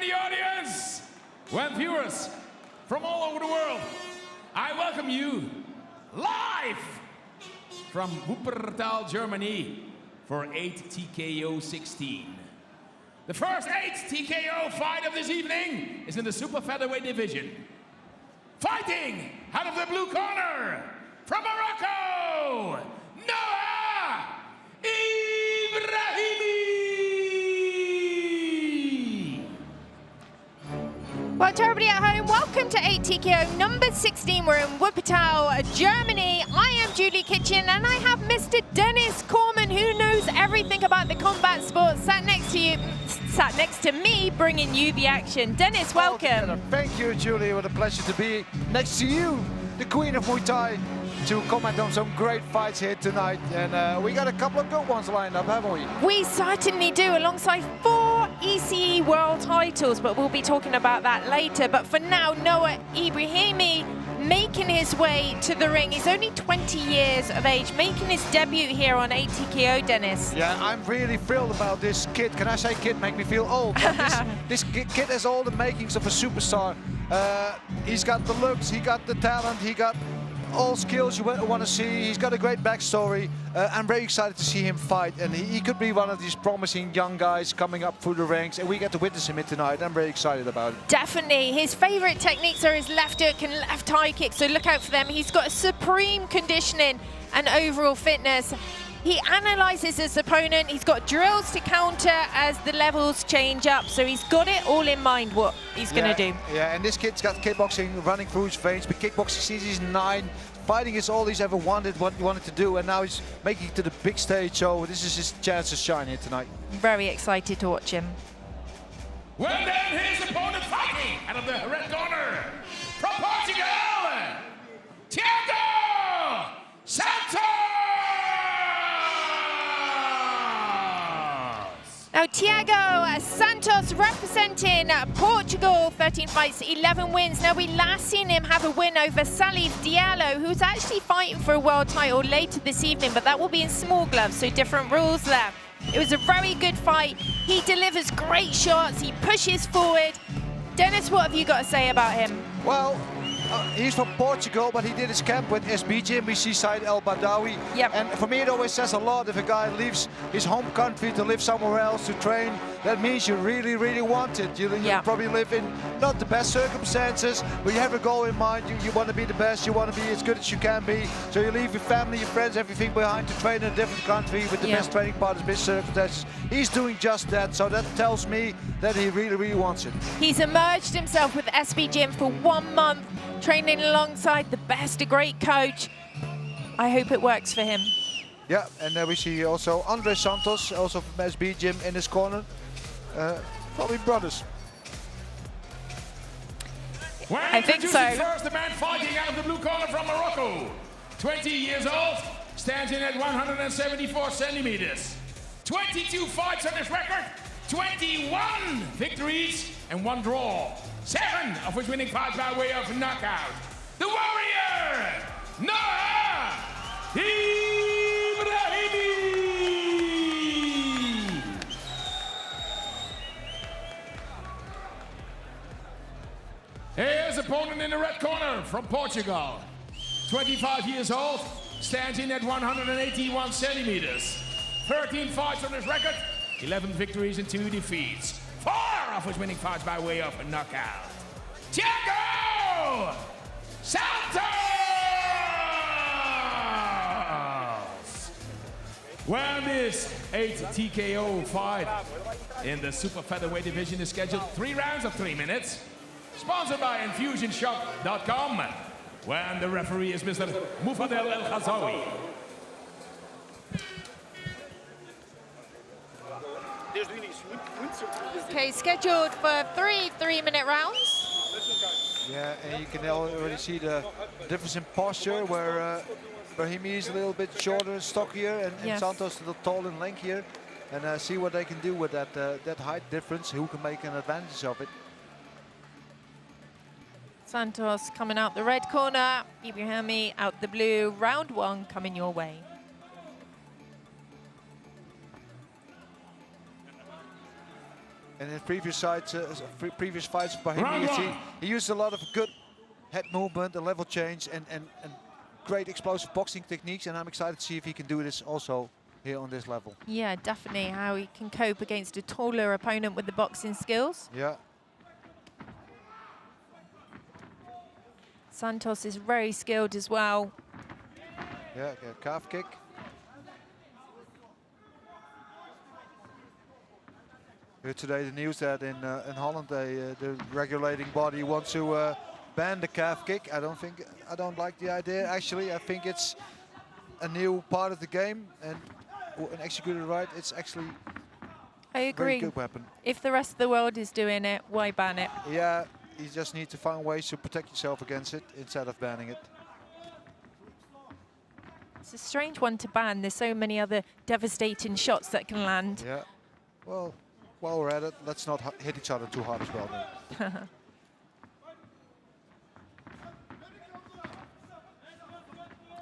in the audience, when viewers from all over the world, I welcome you live from Wuppertal, Germany for 8 TKO 16. The first 8 TKO fight of this evening is in the super featherweight division. Fighting out of the blue corner from Morocco, Noah Ibrahimi. Well, to everybody at home, welcome to 8 TKO number 16. We're in Wuppertal, Germany. I am Julie Kitchen, and I have Mr. Dennis Corman, who knows everything about the combat sports, sat next to me, bringing you the action. Dennis, welcome. Thank you, Julie. What a pleasure to be next to you, the Queen of Muay Thai, to comment on some great fights here tonight. And we got a couple of good ones lined up, haven't we? We certainly do, alongside 4 ECE world titles, but we'll be talking about that later. But for now, Noah Ibrahimi making his way to the ring. He's only 20 years of age, making his debut here on 8 TKO, Dennis. Yeah, I'm really thrilled about this kid. Can I say kid? Make me feel old. This kid has all the makings of a superstar. He's got the looks, he got the talent, he got all skills you want to see. He's got a great backstory. I'm very excited to see him fight, and he could be one of these promising young guys coming up through the ranks, and we get to witness him here tonight. I'm very excited about it. Definitely. His favorite techniques are his left hook and left high kick, so look out for them. He's got supreme conditioning and overall fitness. He analyzes his opponent. He's got drills to counter as the levels change up, so he's got it all in mind what he's going to do. Yeah, and this kid's got kickboxing running through his veins. But kickboxing since he's 9. Fighting is all he's ever wanted, what he wanted to do, and now he's making it to the big stage, so this is his chance to shine here tonight. Very excited to watch him. Well, then his opponent fighting out of the red corner from Portugal, Tiago Santos. Now, Tiago Santos representing Portugal, 13 fights, 11 wins. Now, we last seen him have a win over Salif Diallo, who's actually fighting for a world title later this evening, but that will be in small gloves, so different rules there. It was a very good fight. He delivers great shots. He pushes forward. Dennis, what have you got to say about him? Well, he's from Portugal, but he did his camp with SB Gym, Seaside El Badawi. Yep. And for me, it always says a lot if a guy leaves his home country to live somewhere else to train. That means you really, really want it. You probably live in not the best circumstances, but you have a goal in mind. You want to be the best. You want to be as good as you can be. So you leave your family, your friends, everything behind to train in a different country with the best training partners, best circumstances. He's doing just that. So that tells me that he really, really wants it. He's emerged himself with SB Gym for 1 month, training alongside the best, a great coach. I hope it works for him. Yeah, and we see also Andre Santos, also from SB Gym, in his corner. Probably brothers. I think so. First, the man fighting out of the blue corner from Morocco. 20 years old, stands in at 174 centimeters. 22 fights on his record, 21 victories and 1 draw. 7 of which winning fights by way of knockout. The warrior, Noah Ibrahimi. His opponent in the red corner from Portugal. 25 years old, stands in at 181 centimeters. 13 fights on his record, 11 victories and 2 defeats. 4 of his winning fights by way of a knockout. Tiago Santos! Well, this 8 TKO fight in the super featherweight division is scheduled 3 rounds of 3 minutes. Sponsored by infusionshop.com, when the referee is Mr. Mufadel El Ghazawi. Okay, scheduled for 3 3-minute rounds. Yeah, and you can already see the difference in posture, where Ibrahimi is a little bit shorter and stockier, and Santos a little tall and lankier. And see what they can do with that height difference, who can make an advantage of it. Santos coming out the red corner, Ibrahimi out the blue. Round 1 coming your way. And in previous fights of Ibrahimi, he used a lot of good head movement, a level change, and great explosive boxing techniques. And I'm excited to see if he can do this also here on this level. Yeah, definitely. How he can cope against a taller opponent with the boxing skills. Yeah. Santos is very skilled as well. Yeah, calf kick. Heard today the news that in Holland the regulating body wants to ban the calf kick. I don't like the idea. Actually, I think it's a new part of the game, and when executed right, it's actually I agree. a very good weapon. If the rest of the world is doing it, why ban it? Yeah, you just need to find ways to protect yourself against it instead of banning it. It's a strange one to ban. There's so many other devastating shots that can land. Yeah. Well, while we're at it, let's not hit each other too hard as well then.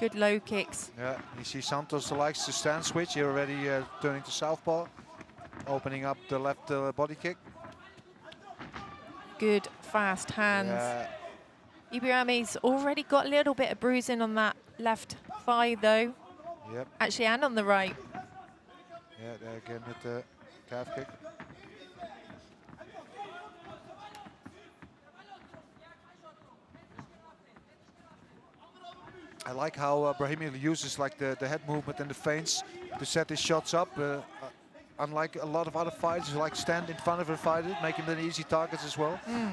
Good low kicks. Yeah, you see Santos likes to stand switch. Here already turning to southpaw, opening up the left body kick. Good fast hands. Yeah. Ibrahimi's already got a little bit of bruising on that left thigh though. Yep. Actually, and on the right. Yeah, there again with the calf kick. I like how Ibrahimi uses like the head movement and the feints to set his shots up. Unlike a lot of other fighters who like stand in front of a fighter, making them easy targets as well. You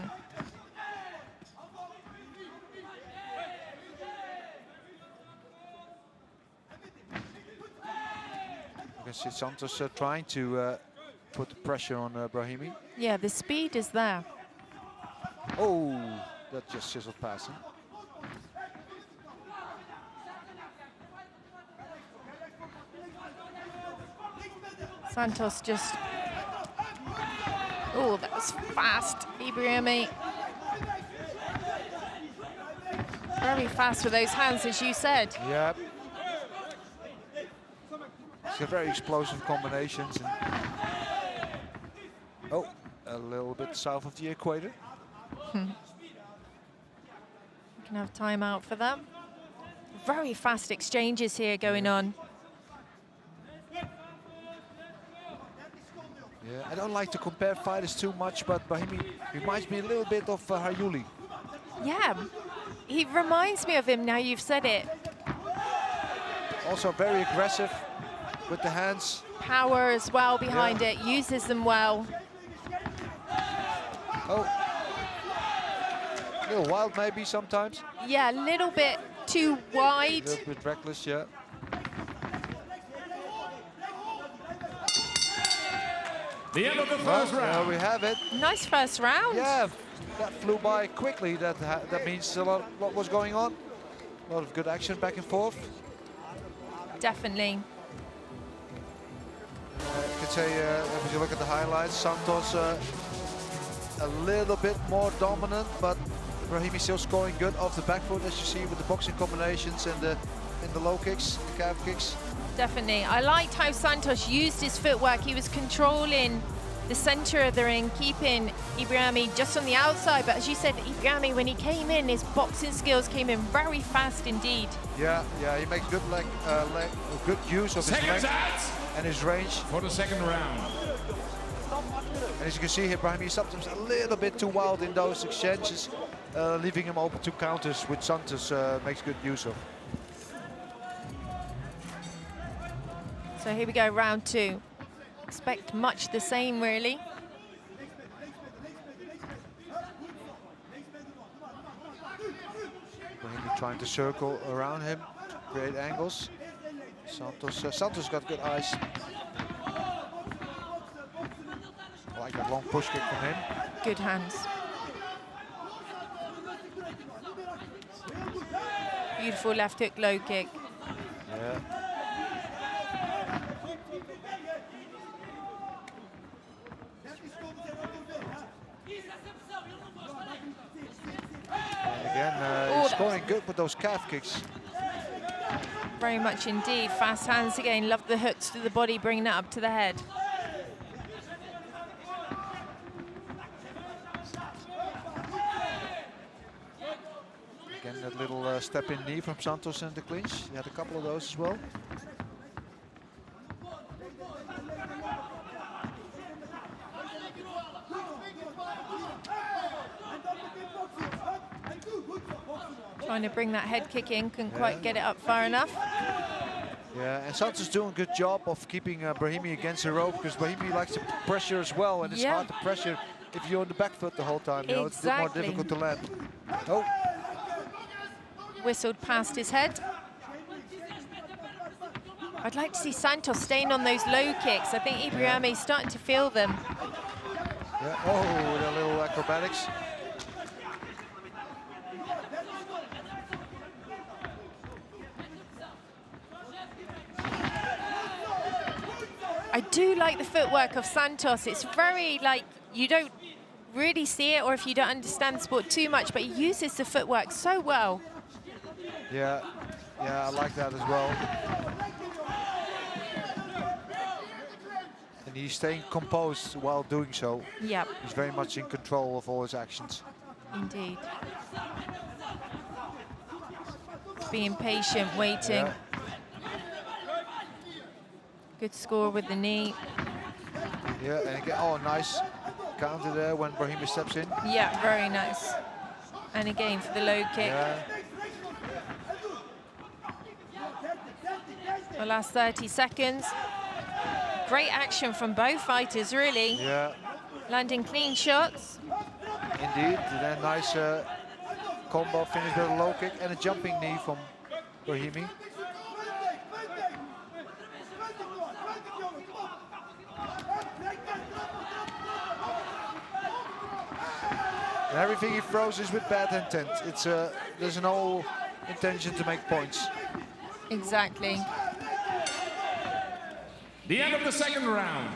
can see Santos trying to put the pressure on Ibrahimi. Yeah, the speed is there. Oh, that just sizzled past him. Santos just... Oh, that was fast, Ibrahimi. Very fast with those hands, as you said. Yep. He's got very explosive combinations. And oh, a little bit south of the equator. You can have timeout for that. Very fast exchanges here going on. Yeah, I don't like to compare fighters too much, but Ibrahimi reminds me a little bit of Hayuli. Yeah, he reminds me of him now you've said it. Also very aggressive with the hands. Power as well behind it, uses them well. Oh, a little wild maybe sometimes. Yeah, a little bit too wide. A little bit reckless, yeah. The end of the first round. There we have it. Nice first round. Yeah, that flew by quickly. That means a lot was going on. A lot of good action back and forth. Definitely. You could say, if you look at the highlights, Santos a little bit more dominant, but Ibrahimi still scoring good off the back foot, as you see with the boxing combinations and the low kicks, the calf kicks. Definitely. I liked how Santos used his footwork. He was controlling the center of the ring, keeping Ibrahimi just on the outside. But as you said, Ibrahimi, when he came in, his boxing skills came in very fast indeed. Yeah, he makes good good use of his length and his range. For the second round. And as you can see here, Ibrahimi is sometimes a little bit too wild in those exchanges, leaving him open to counters, which Santos makes good use of. So here we go, round two. Expect much the same, really. Ibrahimi trying to circle around him, create angles. Santos got good eyes. I like that long push kick from him. Good hands. Beautiful left hook, low kick. Yeah. Again, he's scoring good with those calf kicks. Very much indeed. Fast hands again. Love the hooks to the body, bringing that up to the head. Again, that little step in knee from Santos in the clinch. He had a couple of those as well. Trying to bring that head kick in, couldn't quite get it up far enough. Yeah, and Santos doing a good job of keeping Ibrahimi against the rope, because Ibrahimi likes to pressure as well, and it's hard to pressure if you're on the back foot the whole time. You know, it's a bit more difficult to land. Oh. Whistled past his head. I'd like to see Santos staying on those low kicks. I think Ibrahimi is starting to feel them. Yeah. Oh, the little acrobatics. I do like the footwork of Santos. It's very, like, you don't really see it, or if you don't understand the sport too much, but he uses the footwork so well. Yeah, I like that as well. And he's staying composed while doing so. Yep. He's very much in control of all his actions. Indeed. Being patient, waiting. Yeah. Good score with the knee. Yeah, and again, oh, nice counter there when Ibrahimi steps in. Yeah, very nice. And again for the low kick. Yeah. The last 30 seconds. Great action from both fighters, really. Yeah. Landing clean shots. Indeed, and then nice combo finish with a low kick and a jumping knee from Ibrahimi. And everything he throws is with bad intent. It's there's no intention to make points. Exactly. The end of the second round.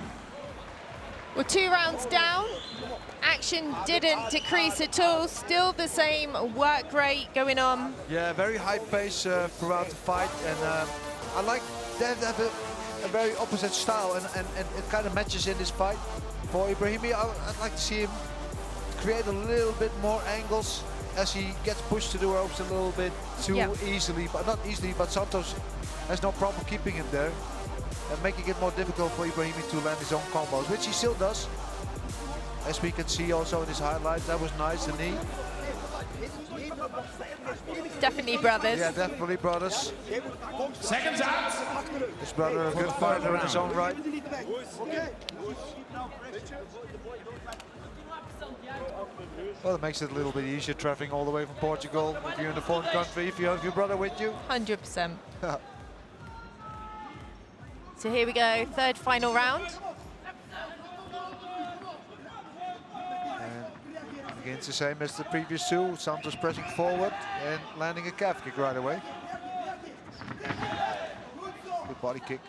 Well, 2 rounds down. Action didn't decrease at all. Still the same work rate going on. Yeah, very high pace throughout the fight, and I like they have a very opposite style, and it kind of matches in this fight. For Ibrahimi, I'd like to see him create a little bit more angles as he gets pushed to the ropes a little bit too easily, but not easily, but Santos has no problem keeping him there and making it more difficult for Ibrahimi to land his own combos, which he still does. As we can see also in his highlights, that was nice, the knee. Definitely brothers. Yeah, definitely brothers. Seconds out. His brother, a good fighter in his own right. Well, it makes it a little bit easier traveling all the way from Portugal. If you're in a foreign country, if you have your brother with you. 100%. So here we go, third final round. And again, it's the same as the previous two. Santos pressing forward and landing a calf kick right away. Good body kick.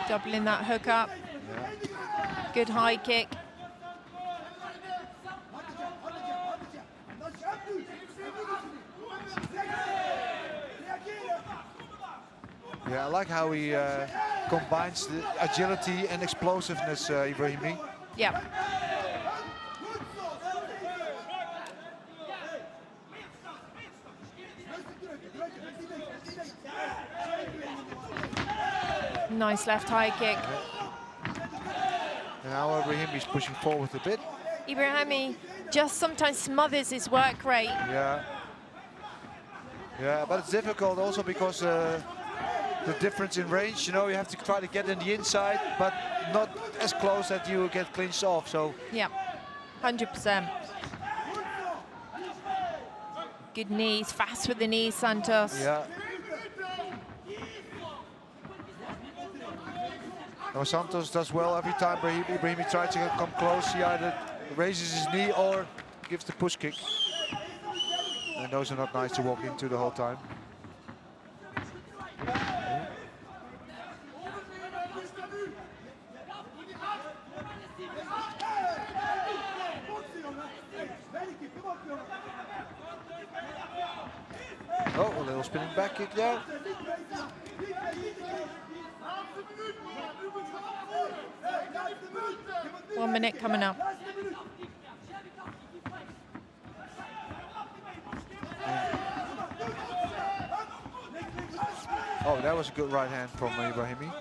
Doubling that hook up. Yeah. Good high kick. Yeah, I like how he combines the agility and explosiveness, Ibrahimi. Yeah. Nice left high kick. And now Ibrahimi's pushing forward a bit. Ibrahimi just sometimes smothers his work rate. Yeah. Yeah, but it's difficult also because the difference in range, you know, you have to try to get in the inside, but not as close that you get clinched off, so. Yeah, 100%. Good knees, fast with the knees, Santos. Yeah. Now Santos does well every time Ibrahimi tries to come close. He either raises his knee or gives the push kick. And those are not nice to walk into the whole time. Oh, a little spinning back kick there. 1 minute coming up. Oh, that was a good right hand from Ibrahimi.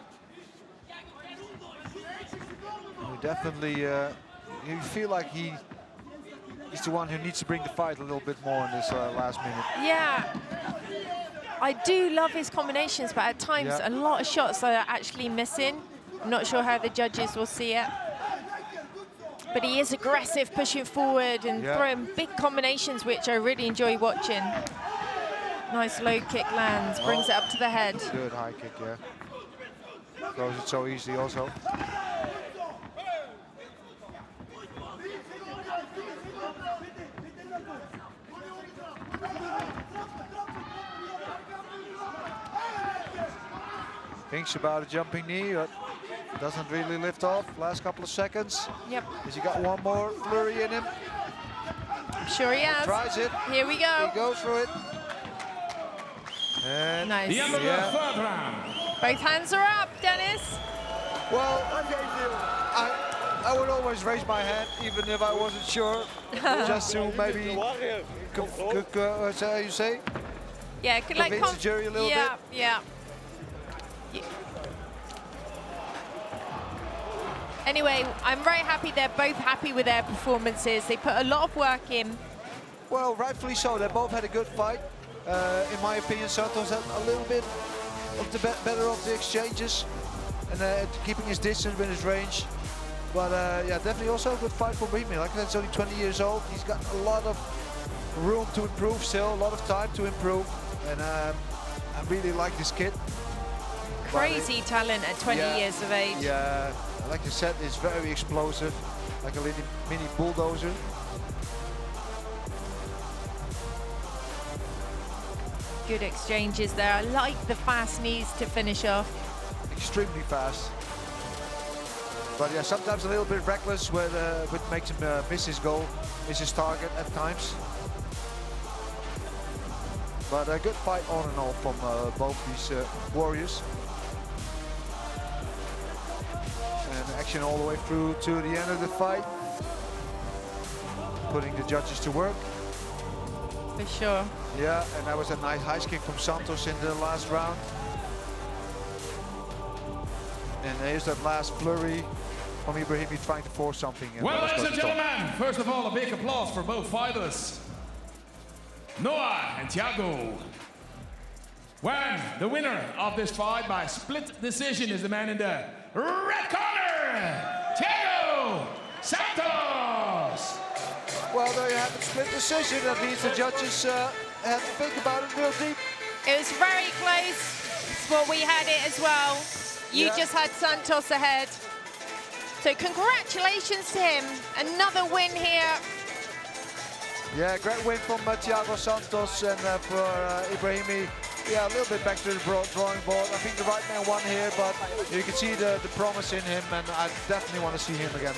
He definitely, you feel like he's the one who needs to bring the fight a little bit more in this last minute. Yeah, I do love his combinations, but at times a lot of shots are actually missing. I'm not sure how the judges will see it. But he is aggressive, pushing forward and throwing big combinations, which I really enjoy watching. Nice low kick lands, brings it up to the head. Good high kick, yeah. Throws it so easily also. Thinks about a jumping knee, but doesn't really lift off. Last couple of seconds. Yep. Has he got one more flurry in him? I'm sure he has. Tries it. Here we go. He goes for it. And nice. The end of the third round. Both hands are up, Dennis. Well, I would always raise my hand, even if I wasn't sure, just to maybe, what's that you say? Yeah, could like convince the jury a little bit. Yeah. Anyway, I'm very happy they're both happy with their performances. They put a lot of work in. Well, rightfully so. They both had a good fight. In my opinion, Santos had a little bit of the better of the exchanges and keeping his distance with his range. But yeah, definitely also a good fight for Ibrahimi. Like I said, he's only 20 years old. He's got a lot of room to improve still, a lot of time to improve. And I really like this kid. Crazy talent at 20 years of age. Yeah, like you said, it's very explosive, like a little mini bulldozer. Good exchanges there. I like the fast knees to finish off. Extremely fast. But yeah, sometimes a little bit reckless, which makes him miss his goal, miss his target at times. But a good fight all in all from both these warriors. And action all the way through to the end of the fight. Putting the judges to work. For sure. Yeah, and that was a nice high kick from Santos in the last round. And here's that last flurry from Ibrahimi trying to force something. Well, ladies and gentlemen, first of all, a big applause for both fighters, Noah and Tiago. When the winner of this fight by split decision is the man in the red corner, Tiago Santos. Well, there you have it, split decision. That means the judges had to think about it real deep. It was very close. It's what we had it as well. You just had Santos ahead. So congratulations to him. Another win here. Yeah, great win from Tiago Santos, and for Ibrahimi, yeah, a little bit back to the drawing board. I think the right man won here, but you can see the promise in him, and I definitely want to see him again.